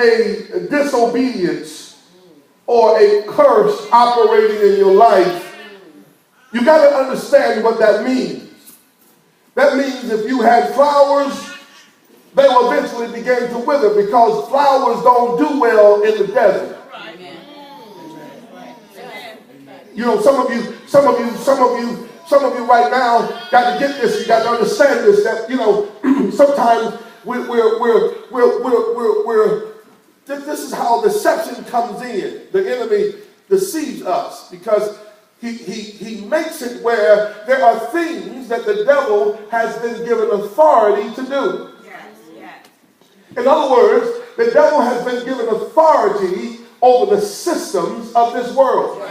a disobedience or a curse operating in your life, you got to understand what that means. That means if you had flowers, they will eventually begin to wither because flowers don't do well in the desert. You know, some of you right now got to get this. You got to understand this. That, you know, sometimes this is how deception comes in. The enemy deceives us because he makes it where there are things that the devil has been given authority to do. In other words, the devil has been given authority over the systems of this world.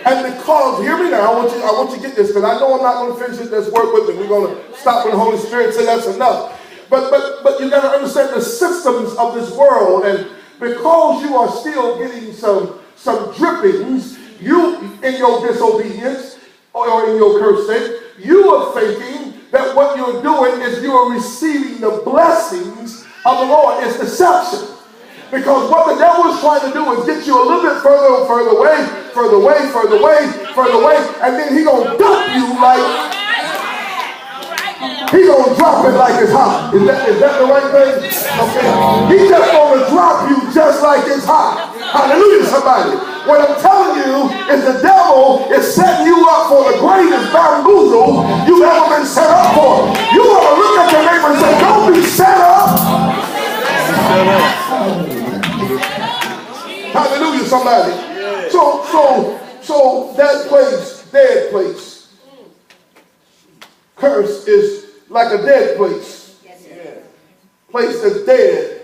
And because, hear me now, I want you to get this, because I know I'm not going to finish this work with me. We're going to stop when the Holy Spirit says that's enough. But you got to understand the systems of this world, and because you are still getting some drippings, you in your disobedience or in your cursing, you are thinking that what you're doing is you are receiving the blessings of the Lord. It's deception. Because what the devil is trying to do is get you a little bit further away, and then he's going to dump you like, he's going to drop it like it's hot. Is that the right thing? Okay. He's just going to drop you just like it's hot. Hallelujah, somebody. What I'm telling you is the devil is setting you up for the greatest bamboozle you've ever been set up for. You want to look at your neighbor and say, don't be set up. Hallelujah, somebody. So that place, dead place. Curse is like a dead place. Place that's dead.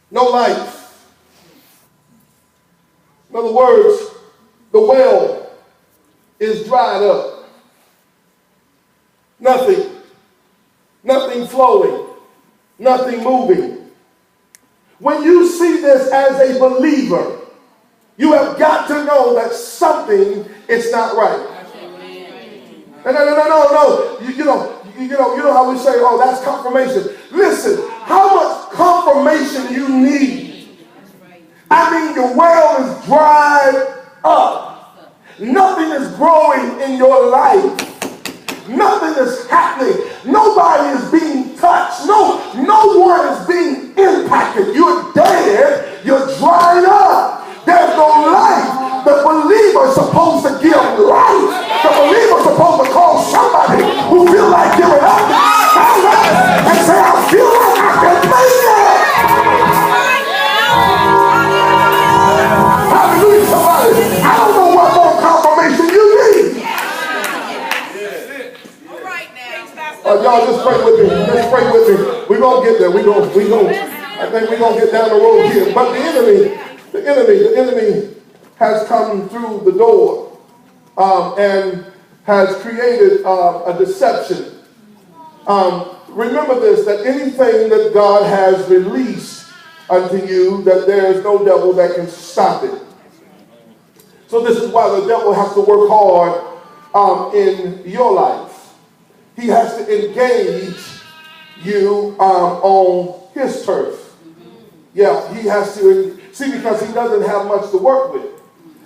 No life. In other words, the well is dried up. Nothing flowing. Nothing moving. When you see this as a believer, you have got to know that something is not right. No. You know how we say, oh, that's confirmation. Listen, how much confirmation you need? I mean, your well is dried up. Nothing is growing in your life. Nothing is happening. Nobody is being touched. No one is being impacted. You're dead. You're dried up. There's no life. The believer is supposed to give life. The believer is supposed to call somebody who feels like giving up and say, I feel like I can make it. Hallelujah, somebody. I don't know what more confirmation you need. Y'all just pray with me. Just pray with me. We're going to get there. I think we're going to get down the road here. But the enemy has come through the door and has created a deception. Remember this, that anything that God has released unto you, that there is no devil that can stop it. So this is why the devil has to work hard in your life. He has to engage you on his turf. Yeah, he has to, see, because he doesn't have much to work with.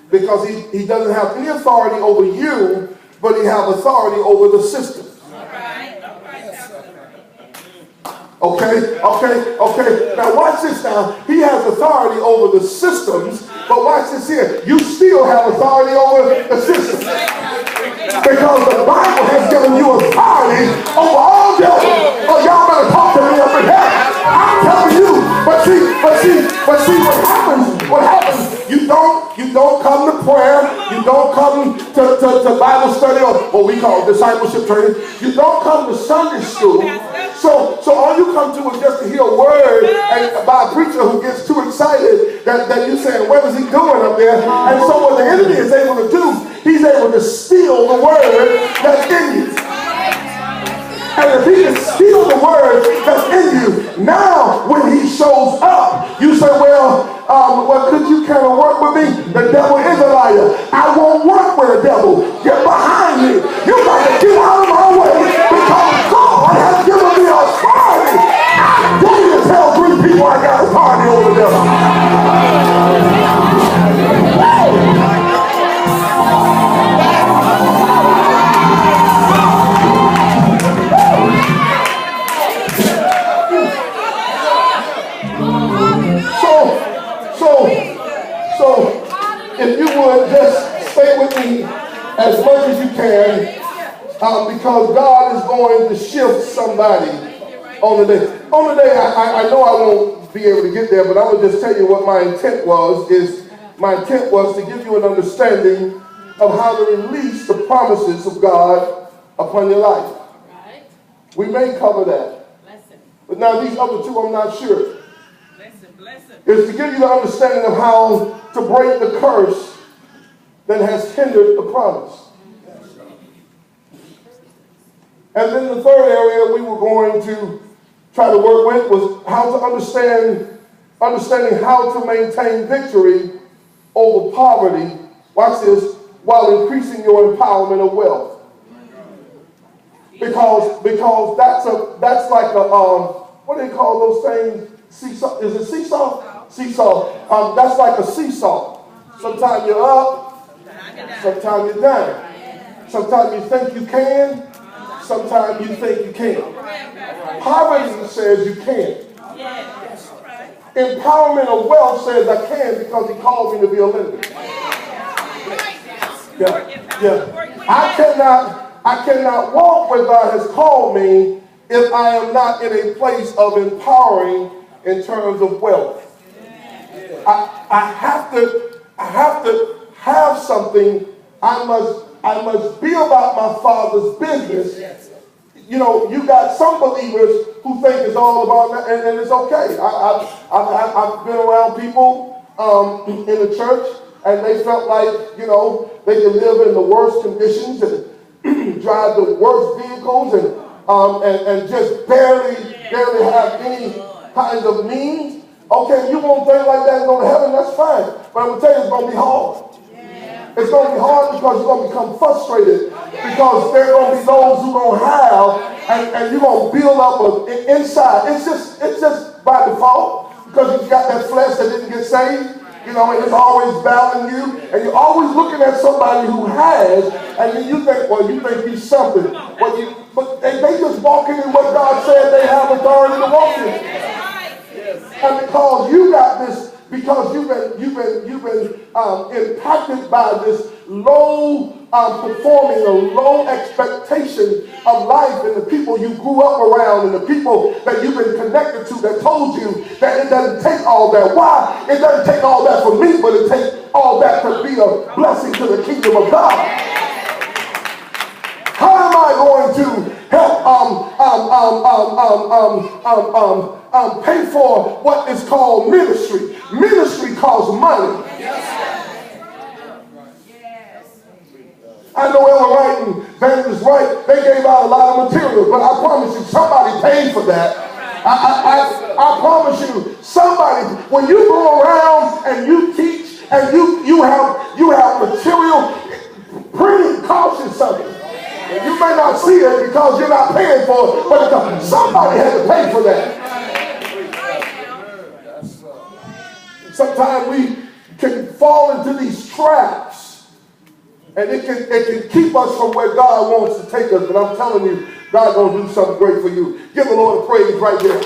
Because he doesn't have any authority over you, but he has authority over the system. Okay. Now watch this now. He has authority over the systems, but watch this here. You still have authority over the systems. Because the Bible has given you authority over all devils. Oh, y'all better talk to me up in here. I'm telling you. But see what happens? You don't come to prayer. You don't come to Bible study or what we call discipleship training. You don't come to Sunday school. So all you come to is just to hear a word and by a preacher who gets too excited that you're saying, what is he doing up there? And so what the enemy is able to do, he's able to steal the word that's in you. And if he can steal the word that's in you, now when he shows up, you say, well, could you kind of work with me? The devil is a liar. I won't work with a devil. Get behind me. You got to get out of my way because God has given me authority. I dare you to tell 3 people because God is going to shift somebody on the day. On the day, I know I won't be able to get there, but I will just tell you what my intent was. My intent was to give you an understanding of how to release the promises of God upon your life. We may cover that. But now these other two, I'm not sure. It's to give you the understanding of how to break the curse that has hindered the promise. And then the third area we were going to try to work with was how to understanding how to maintain victory over poverty, watch this, while increasing your empowerment of wealth. Because that's like a, what do they call those things? Seesaw? Is it seesaw? Seesaw. That's like a seesaw. Sometimes you're up, sometimes you're down. Sometimes you think you can, sometimes you think you can't. Poverty says you can't. Empowerment of wealth says I can because he called me to be a lender. Yeah. I cannot walk where God has called me if I am not in a place of empowering in terms of wealth. I have to have something. I must be about my Father's business. You know, you got some believers who think it's all about that, and it's okay. I've been around people in the church, and they felt like, you know, they could live in the worst conditions and drive the worst vehicles and just barely have any kinds of means. Okay, you won't think like that and go to heaven, that's fine. But I'm going to tell you, it's going to be hard. It's going to be hard because you're going to become frustrated because there are going to be those who don't have, and you're going to build up inside. It's just by default because you got that flesh that didn't get saved. You know, and it's always battling you, and you're always looking at somebody who has, and then you think, well, you think he's something. But they just walking in what God said they have authority to walk in. And because you got this, because you've been impacted by this low performing, a low expectation of life, and the people you grew up around, and the people that you've been connected to that told you that it doesn't take all that. Why? It doesn't take all that for me, but it takes all that to be a blessing to the kingdom of God. How am I going to help pay for what is called ministry? Ministry costs money. I know Ellen Wright and Evangelist Wright, they gave out a lot of materials, but I promise you, somebody paid for that. I promise you, somebody, when you go around and you teach and you have material, printing costs you something. And you may not see it because you're not paying for it, but somebody had to pay for that. Sometimes we can fall into these traps. And it can keep us from where God wants to take us. But I'm telling you, God's going to do something great for you. Give the Lord a praise right there.